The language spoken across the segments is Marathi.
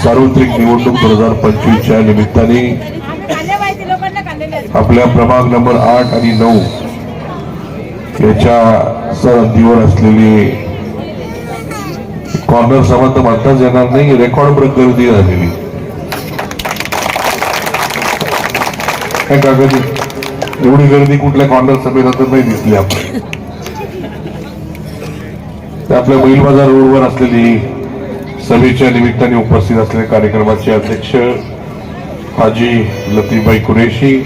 सार्वत्रिक निवडणूक 2025च्या निमित्ताने आपल्या प्रभाग नंबर 8 आणि 9 याच्या सरहद्दीवर असलेली कॉर्नर सभा तर म्हणताच येणार नाही, रेकॉर्ड ब्रेक गर्दी झालेली. काय कागद एवढी गर्दी कुठल्या कॉर्नर सभेला तर नाही दिसली आपण. आपल्या बैल बाजार रोडवर असलेली सभेच्या निमित्ताने उपस्थित असलेल्या कार्यक्रमाचे अध्यक्ष हाजी लतीफभाई कुरेशी,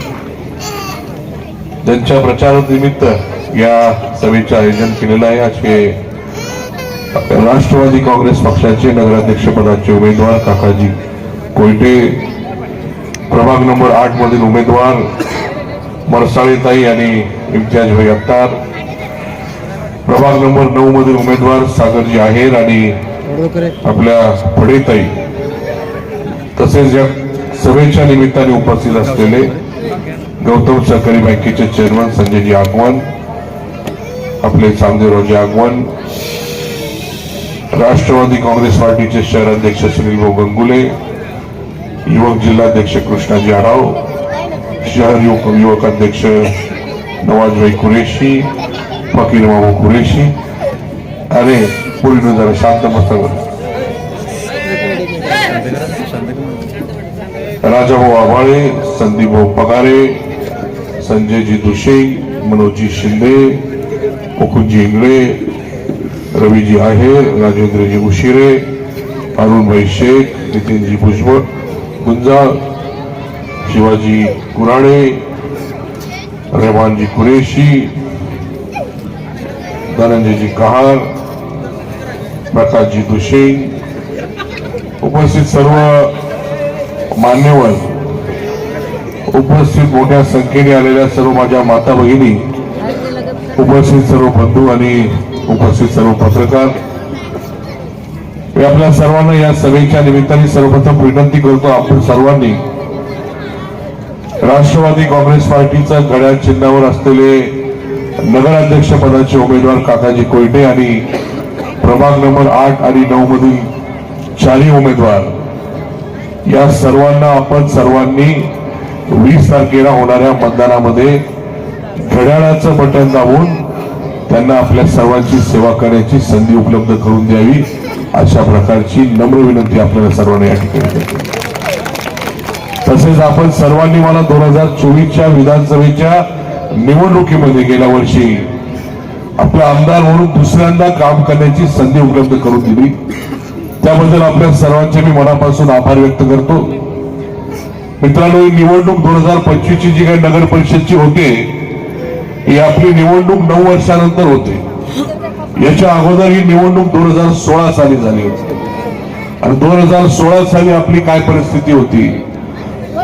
त्यांच्या प्रचारानिमित्त या सभेचे आयोजन केलेलं आहे. असे राष्ट्रवादी काँग्रेस पक्षाचे नगराध्यक्षपदाचे उमेदवार काकाजी कोयटे, प्रभाग नंबर 8 मधील उमेदवार मरसाळेताई आणि इम्तियाजभाई अत्तार, प्रभाग नंबर 9 मधील उमेदवार सागरजी आहेर आणि आपल्या फडेताई, तसेच या सभेच्या निमित्ताने उपस्थित असलेले गौतम सहकारी बँकेचे चेअरमन संजयजी आगवण, आपले चांदेरावजी आगवण, राष्ट्रवादी काँग्रेस पार्टीचे शहर अध्यक्ष सुनीलभाऊ गंगुले, युवक जिल्हाध्यक्ष कृष्णाजी आढाव, शहर युवक अध्यक्ष नवाजभाई कुरेशी, फकीर बाबू कुरेशी. अरे पूर्ण जरा शांत बसा. राजाभाऊ आभाळे, संदीपभाऊ पगारे, संजयजी दुशे, मनोजी शिंदे, मुकुंदजी इंगळे, रवीजी आहेर, राजेंद्रजी उशिरे, अरुणभाई शेख, नितीनजी भुजबळ गुंजाळ, शिवाजी कुराडे, रहमानजी कुरेशी, धनंजयजी कहार, प्रकाशजी दुशे, उपस्थित सर्व मान्यवर, उपस्थित मोठ्या संख्येने आलेल्या सर्व माझ्या माता भगिनी, उपस्थित सर्व बंधू आणि उपस्थित सर्व पत्रकार, मी आपल्या सर्वांना या सभेच्या निमित्ताने सर्वप्रथम विनंती करतो, आपण सर्वांनी राष्ट्रवादी काँग्रेस पार्टीचा घड्याळ चिन्हावर असलेले नगराध्यक्ष पदाचे उमेदवार काकाजी कोयटे आणि प्रभाग नंबर 8 आणि 9 मधील 4 उमेदवार, या सर्वांना आपण सर्वांनी 20 तारखेला होणाऱ्या मतदानामध्ये घड्याळाचं बटन दाबून त्यांना आपल्या सर्वांची सेवा करण्याची संधी उपलब्ध करून द्यावी, अशा प्रकारची नम्र विनंती आपल्याला सर्वांना या ठिकाणी करतो. तसेच आपण सर्वांनी मला 2024च्या विधानसभेच्या निवडणुकीमध्ये गेल्या वर्षी आपला आमदार म्हणून दुसऱ्यांदा काम करण्याची संधी उपलब्ध करून दिली, त्याबद्दल आपल्या सर्वांचे मी मनापासून आभार व्यक्त करतो. मित्रांनो, ही निवडणूक 2025ची जी काही नगर परिषदची होते, ही आपली निवडणूक 9 वर्षानंतर होते. याच्या अगोदर ही निवडणूक 2016 साली झाली होती आणि 2016 साली आपली काय परिस्थिती होती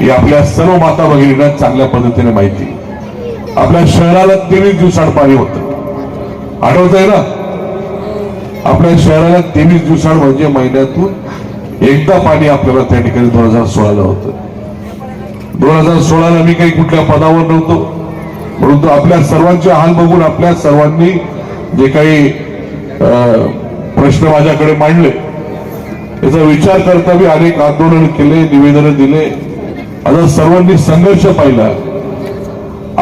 ही आपल्या सर्व माता भगिनींना चांगल्या पद्धतीने माहिती. आपल्या शहराला 23 दिवसांत पाणी होतं, आठवत आहे ना? आपल्या शहराला 23 दिवसांत म्हणजे महिन्यातून एकदा पाणी आपल्याला त्या ठिकाणी 2016ला होतं. 2016ला मी काही कुठल्या पदावर नव्हतो, परंतु आपल्या सर्वांचे हाल बघून आपल्या सर्वांनी जे काही प्रश्न माझ्याकडे मांडले याचा विचार करता मी अनेक आंदोलन केले, निवेदन दिले. आता सर्वांनी संघर्ष पाहिला.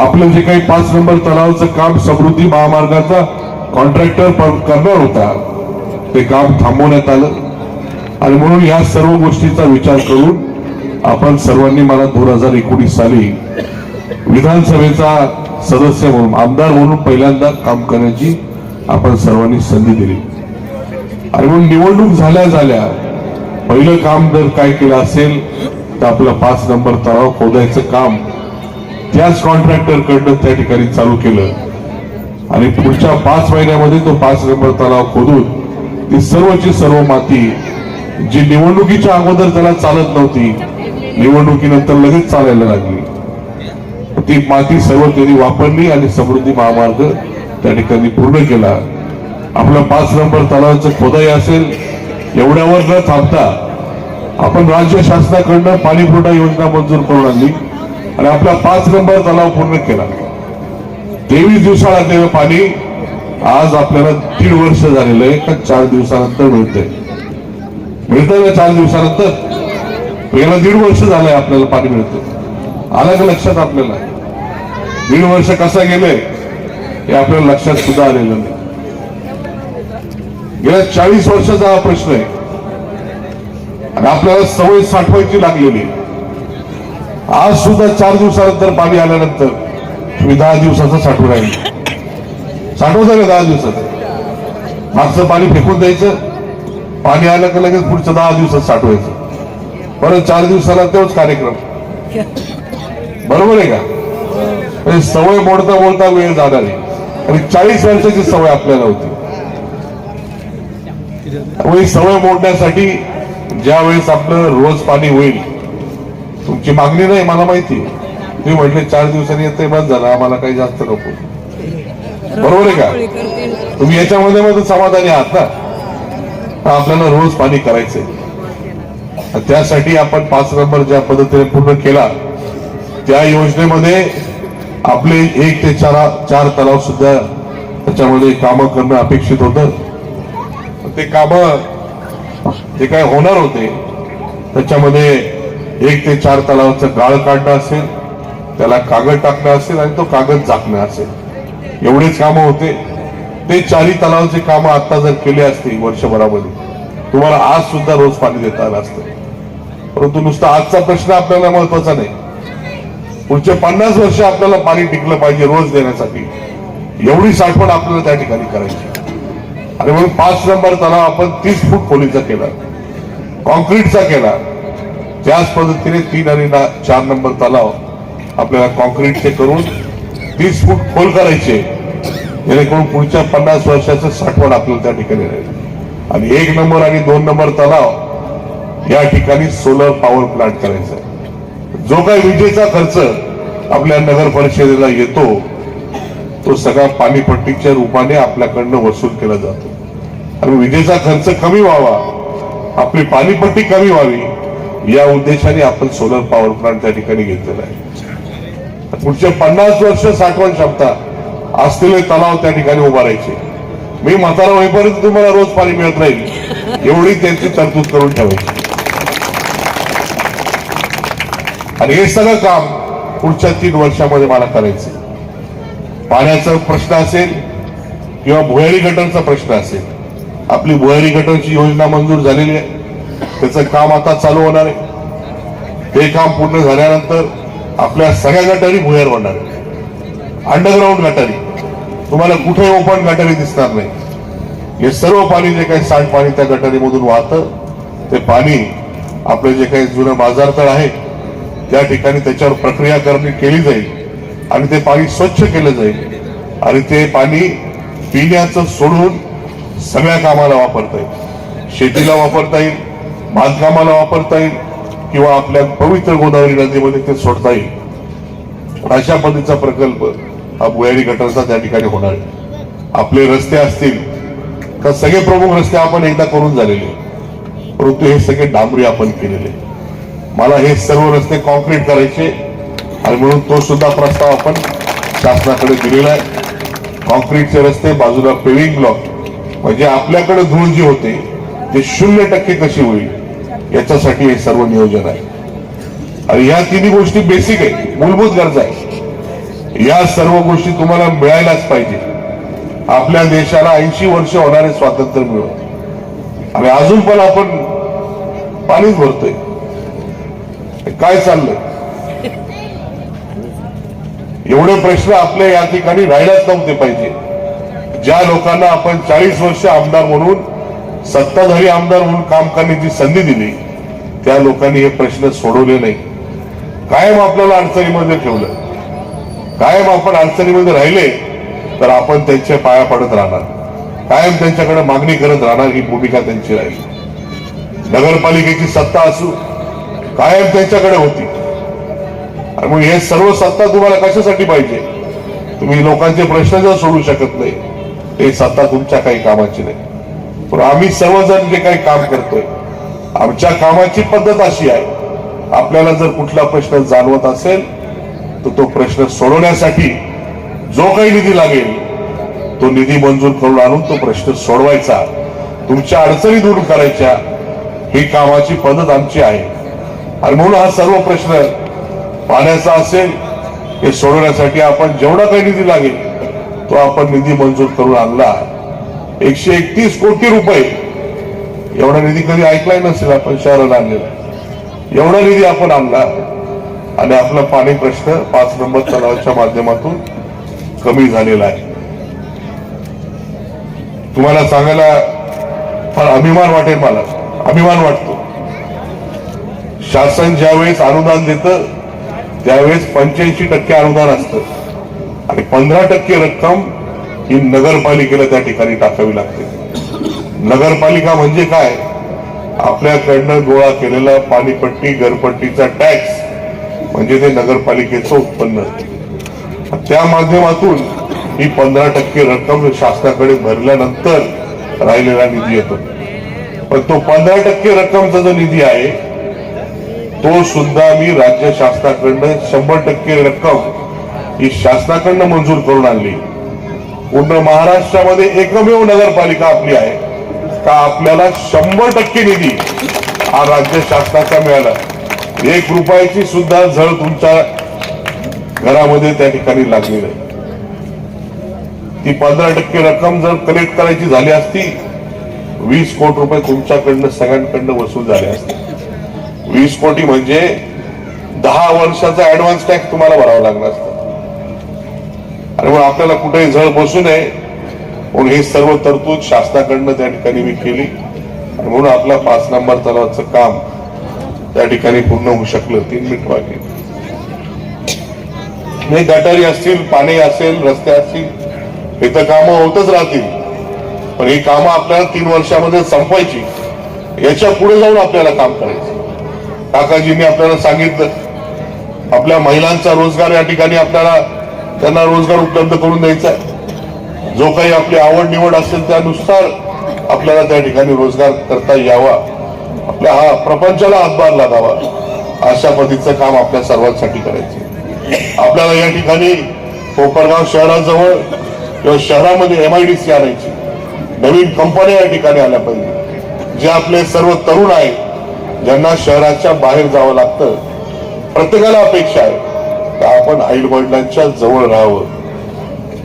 आपलं जे काही 5 नंबर तलावाचं काम समृद्धी महामार्गाचा कॉन्ट्रॅक्टर करणार होता, ते काम थांबवण्यात आलं आणि म्हणून या सर्व गोष्टीचा विचार करून आपण सर्वांनी मला 2019 साली विधानसभेचा सदस्य म्हणून, आमदार म्हणून पहिल्यांदा काम करण्याची आपण सर्वांनी संधी दिली. आणि म्हणून निवडणूक झाल्या पहिलं काम जर काय केलं असेल तर आपलं 5 नंबर तलाव खोदायचं काम त्याच कॉन्ट्रॅक्टर कडनं त्या ठिकाणी चालू केलं आणि पुढच्या 5 महिन्यामध्ये तो 5 नंबर तलाव खोदून ती सर्वची सर्व माती जी निवडणुकीच्या अगोदर त्याला चालत नव्हती, निवडणुकीनंतर लगेच चालायला लागली, ती माती सर्व त्यांनी वापरली आणि समृद्धी महामार्ग त्या ठिकाणी पूर्ण केला. आपला 5 नंबर तलावाचं खोदाई असेल एवढ्यावर न थांबता आपण राज्य शासनाकडनं पाणी पुरवठा योजना मंजूर करून आणली आणि आपला 5 नंबर तलाव पूर्ण केला. 23 दिवसाला ते पाणी आज आपल्याला 3 वर्ष झालेलं आहे का 4 दिवसानंतर मिळतंय. मिळतं ना 4 दिवसानंतर? याला 1.5 वर्ष झालंय आपल्याला पाणी मिळतं. आलं का लक्षात आपल्याला? 1.5 वर्ष कसा गेलंय हे आपल्याला लक्षात सुद्धा आलेलं नाही. गेल्या 40 वर्षाचा हा प्रश्न आहे आणि आपल्याला सवय साठवायची लागलेली. आज सुद्धा 4 दिवसानंतर पाणी आल्यानंतर तुम्ही 10 दिवसाचं साठवून राहिले. साठवता का 10 दिवसाचं? मागचं पाणी फेकून द्यायचं, पाणी आलं का लगेच पुढचं 10 दिवसात साठवायचं, परत 4 दिवसाला तोच कार्यक्रम. बरोबर आहे का? म्हणजे सवय मोडता मोडता वेळ जाणार आहे आणि 40 वर्षाची सवय आपल्याला होती. ही सवय मोडण्यासाठी ज्या वेळेस आपलं रोज पाणी होईल, तुमची मागणी नाही मला माहिती, तुम्ही म्हटले 4 दिवसांनी येते बस झालं, आम्हाला काही जास्त नको. बरोबर आहे का? तुम्ही याच्यामध्ये मध्ये समाधानी आहात ना? आपल्याला रोज पाणी करायचंय. त्यासाठी आपण 5 नंबर ज्या पद्धतीने पूर्ण केला, त्या योजनेमध्ये आपले 1 ते 4 तलाव सुद्धा त्याच्यामध्ये कामं करणं अपेक्षित होतं. ते कामं जे काय होणार होते त्याच्यामध्ये 1 ते 4 तलावाचं गाळ काढणं असेल, त्याला कागद टाकणं असेल आणि तो कागद झाकणं असेल, एवढेच कामं होते. ते 4ही तलावाचे कामं आता जर केले असते वर्षभरामध्ये, तुम्हाला आज सुद्धा रोज पाणी देता आलं असतं. परंतु नुसता आजचा प्रश्न आपल्याला महत्वाचा नाही, पुढचे 50 वर्ष आपल्याला पाणी टिकलं पाहिजे रोज देण्यासाठी, एवढी साठवण आपल्याला त्या ठिकाणी करायची. आणि म्हणून 5 नंबर तलाव आपण 30 फूट खोलीचा केला, कॉन्क्रीटचा केला. त्याच पद्धतीने 3 आणि 4 नंबर तलाव आपल्याला कॉन्क्रीटचे करून 30 फूट खोल करायचे, जेणेकरून पुढच्या 50 वर्षाचं साठवण आपल्याला त्या ठिकाणी राहील. आणि 1 नंबर आणि 2 नंबर तलाव या ठिकाणी सोलर पॉवर प्लांट करायचा. जो काही विजेचा खर्च आपल्या नगर परिषदेला येतो तो सगळा पाणीपट्टीच्या रूपाने आपल्याकडनं वसूल केला जातो. आणि विजेचा खर्च कमी व्हावा, आपली पाणीपट्टी कमी व्हावी, या उद्देशाने आपण सोलर पॉवर प्लांट त्या ठिकाणी घेतलेला आहे. पुढचे 50 वर्ष साठवण क्षमता असलेले तलाव त्या ठिकाणी उभारायचे. मी म्हातारा होईपर्यंत तुम्हाला रोज पाणी मिळत राहील एवढी त्यांची तरतूद करून ठेवायची. आणि हे सगळं काम पुढच्या 3 वर्षामध्ये मला करायचं. पाण्याचा प्रश्न असेल किंवा भुयारी गटारचा प्रश्न असेल, आपली भुयारी गटारची योजना मंजूर झालेली आहे, त्याचं काम आता चालू होणार आहे. ते काम पूर्ण झाल्यानंतर आपल्या सगळ्या गटारी भुयार होणार आहे. अंडरग्राऊंड गटारी तुम्हाला कुठे ओपन गटारी दिसणार नाही. हे सर्व पाणी जे काही सांडपाणी त्या गटारीमधून वाहतं, ते पाणी आपले जे काही जुनं बाजारतळ आहे त्या ठिकाणी त्याच्यावर प्रक्रिया केली जाईल आणि ते पाणी स्वच्छ केलं जाईल. आणि ते पाणी पिण्याचं सोडून सगळ्या कामाला वापरता येईल. शेतीला वापरता येईल, बांधकामाला वापरता येईल किंवा आपल्या पवित्र गोदावरी नदीमध्ये ते सोडता येईल. अशा पद्धतीचा प्रकल्प हा भुयारी गटारचा त्या ठिकाणी होणार आहे. आपले रस्ते असतील तर सगळे प्रमुख रस्ते आपण एकदा करून झालेले, परंतु हे सगळे डांबरी आपण केलेले. मला हे सर्व रस्ते कॉन्क्रीट करायचे आणि म्हणून तो सुद्धा प्रस्ताव आपण शासनाकडे दिलेला आहे. कॉन्क्रीटचे रस्ते, बाजूला पेविंग ब्लॉक, म्हणजे आपल्याकडे धूळ जी होते ते 0% कशी होईल याच्यासाठी हे सर्व नियोजन आहे. आणि या 3 गोष्टी बेसिक आहे, मूलभूत गरजा आहे. या सर्व गोष्टी तुम्हाला मिळायलाच पाहिजे. आपल्या देशाला 80 वर्ष होणारे स्वातंत्र्य मिळून आणि अजून पण आपण पाणीच भरतोय. काय चाललंय? एवढे प्रश्न आपल्या या ठिकाणी राहिलाच नव्हते पाहिजे. ज्या लोकांना आपण 40 वर्ष आमदार म्हणून, सत्ताधारी आमदार म्हणून काम करण्याची संधी दिली, त्या लोकांनी हे प्रश्न सोडवले नाही. कायम आपल्याला अडचणीमध्ये ठेवलं. कायम आपण अडचणीमध्ये राहिले तर आपण त्यांच्या पाया पडत राहणार, कायम त्यांच्याकडे मागणी करत राहणार, ही भूमिका त्यांची राहील. नगरपालिकेची सत्ता असू कायम त्यांच्याकडे होती. आणि मग हे सर्व सत्ता तुम्हाला कशासाठी पाहिजे? तुम्ही लोकांचे प्रश्न जर सोडू शकत नाही, हे सत्ता तुमच्या काही कामाची नाही. पण आम्ही सर्वजण जे काही काम करतोय, आमच्या कामाची पद्धत अशी आहे, आपल्याला जर कुठला प्रश्न जाणवत असेल तर तो प्रश्न सोडवण्यासाठी जो काही निधी लागेल तो निधी मंजूर करून आणून तो प्रश्न सोडवायचा, तुमच्या अडचणी दूर करायच्या, ही कामाची पद्धत आमची आहे. आणि म्हणून हा सर्व प्रश्न पाण्याचा असेल हे सोडवण्यासाठी आपण जेवढा काही निधी लागेल तो आपण निधी मंजूर करून आणला. 131 कोटी रुपये एवढा निधी कधी ऐकलाय नसेल आपण शहराला आणलेला. एवढा निधी आपण आणला आणि आपला पाणी प्रश्न 5 नंबर तलावाच्या माध्यमातून कमी झालेला आहे. तुम्हाला सांगायला फार अभिमान वाटेल, मला अभिमान वाटतो. शासन ज्यावेळेस अनुदान देतं त्यावेळेस 85% अनुदान असतं आणि 15% रक्कम ही नगरपालिकेला त्या ठिकाणी टाकावी लागते. नगरपालिका म्हणजे काय? आपल्याकडनं गोळा केलेला पाणीपट्टी घरपट्टीचा टॅक्स म्हणजे ते नगरपालिकेचं उत्पन्न. त्या माध्यमातून ही 15% रक्कम शासनाकडे भरल्यानंतर राहिलेला निधी येतो. पण तो 15% रक्कमचा जो निधी आहे तो सुद्धा मी राज्य शासनाकडनं 100% रक्कम ही शासनाकडनं मंजूर करून आणली. पूर्ण महाराष्ट्रामध्ये एकमेव नगरपालिका आपली आहे का आपल्याला 100% निधी हा राज्य शासनाचा मिळाला. 1 रुपयाची सुद्धा झळ तुमच्या घरामध्ये त्या ठिकाणी लागली नाही. ती 15% रक्कम जर कलेक्ट करायची झाली असती 20 कोटी रुपये तुमच्याकडनं सगळ्यांकडनं वसूल झाले असते. 20 कोटी म्हणजे 10 वर्षाचा ऍडव्हान्स टॅक्स तुम्हाला भरावा लागला असता. आणि मग आपल्याला कुठेही झळ बसू नये म्हणून हे सर्व तरतूद शासनाकडनं त्या ठिकाणी मी केली आणि म्हणून आपला 5 नंबर तलावाचं काम त्या ठिकाणी पूर्ण होऊ शकलं. 3 मिनिट बाकी नाही. गटारी असतील, पाणी असेल, रस्ते असतील, हे तर कामं होतच राहतील. पण ही कामं आपल्याला 3 वर्षामध्ये संपवायची. याच्या पुढे जाऊन आपल्याला काम करायचं. काकाजींनी आपल्याला सांगितलं आपल्या महिलांचा रोजगार या ठिकाणी आपल्याला त्यांना रोजगार उपलब्ध करून द्यायचा आहे. जो काही आपली आवड निवड असेल त्यानुसार आपल्याला त्या ठिकाणी रोजगार करता यावा. आपल्या हा प्रपंचाला हातभार लागावा अशा पद्धतीचं काम आपल्या सर्वांसाठी करायचं. आपल्याला या ठिकाणी कोपरगाव शहराजवळ किंवा शहरामध्ये MIDC आणायची. नवीन कंपन्या या ठिकाणी आल्या पाहिजे. जे आपले सर्व तरुण आहेत ज्यांना शहराच्या बाहेर जावं लागतं, प्रत्येकाला अपेक्षा आहे की आपण आई वडिलांच्या जवळ राहावं.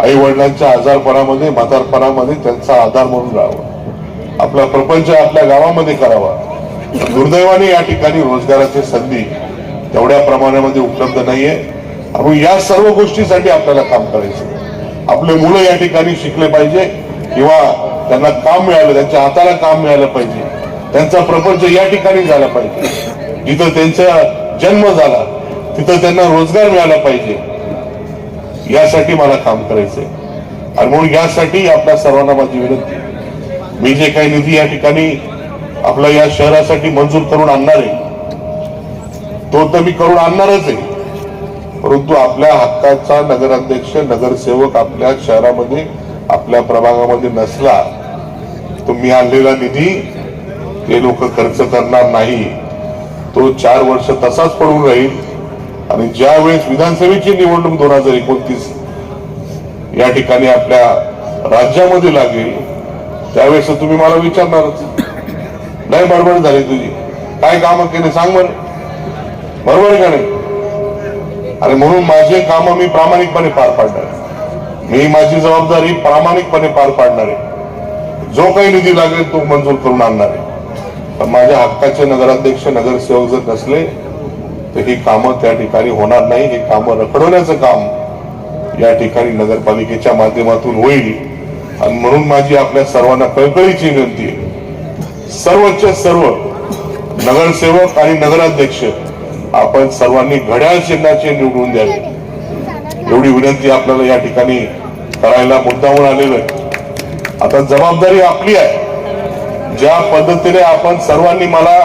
आई वडिलांच्या आजारपणामध्ये म्हातारपणामध्ये त्यांचा आधार म्हणून राहावं. आपला प्रपंच आपल्या गावामध्ये करावा. दुर्दैवाने या ठिकाणी रोजगाराची संधी तेवढ्या प्रमाणामध्ये उपलब्ध नाहीये. आपण या सर्व गोष्टीसाठी आपल्याला काम करायचं. आपले मुलं या ठिकाणी शिकले पाहिजे किंवा त्यांना काम मिळालं, त्यांच्या हाताला काम मिळालं पाहिजे. त्यांचा प्रपंच या ठिकाणी झाला पाहिजे. जिथं त्यांचा जन्म झाला तिथं त्यांना रोजगार मिळाला पाहिजे. यासाठी मला काम करायचंय. आणि म्हणून यासाठी आपल्या सर्वांना माझी विनंती, मी जे काही निधी या ठिकाणी आपल्या या शहरासाठी मंजूर करून आणणार आहे तो तर मी करून आणणारच आहे. परंतु आपल्या हक्काचा नगराध्यक्ष नगरसेवक आपल्या शहरामध्ये आपल्या प्रभागामध्ये नसला तर मी आणलेला निधी ते लोक खर्च करणार नाही. तो 4 वर्ष तसाच पडून राहील. आणि ज्या वेळेस विधानसभेची निवडणूक 2029 या ठिकाणी आपल्या राज्यामध्ये लागेल त्यावेळेस तुम्ही मला विचारणारच, नाही बडबड झाली तुझी, काय कामं केले सांग बरं, बरोबर का नाही? आणि म्हणून माझे काम मी प्रामाणिकपणे पार पाडणार. मी माझी जबाबदारी प्रामाणिकपणे पार पाडणार आहे. जो काही निधी लागेल तो मंजूर करून आणणार आहे. पण माझ्या हक्काचे नगराध्यक्ष नगरसेवक जर नसले तर ही कामं त्या ठिकाणी होणार नाही. हे कामं रखडवण्याचं काम या ठिकाणी नगरपालिकेच्या माध्यमातून होईल. आणि म्हणून माझी आपल्या सर्वांना कळकळीची विनंती आहे, सर्वच्या सर्व नगरसेवक आणि नगराध्यक्ष आपण सर्वांनी घड्याळ चिन्हाचे निवडून द्यावे एवढी विनंती आपल्याला या ठिकाणी करायला मुद्दामून आलेलं आहे. आता जबाबदारी आपली आहे. ज्या पद्धतीने आपण सर्वांनी मला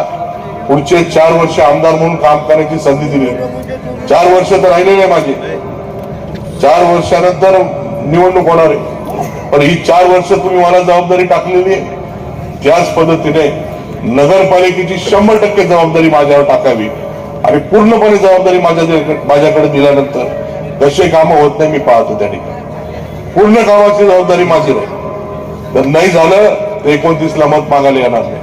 पुढचे 4 वर्ष आमदार म्हणून काम करण्याची संधी दिली, 4 वर्ष तर राहिले नाही माझे, 4 वर्षानंतर निवडणूक होणार आहे. पण ही 4 वर्ष तुम्ही मला जबाबदारी टाकलेली आहे. त्याच पद्धतीने नगरपालिकेची 100% जबाबदारी माझ्यावर टाकावी आणि पूर्णपणे जबाबदारी माझ्याकडे दिल्यानंतर कसे कामं होत नाही मी पाहतो. त्या ठिकाणी पूर्ण कामाची जबाबदारी माझी राहील. जर नाही झालं तर 29ला मत मागायला येणार नाही.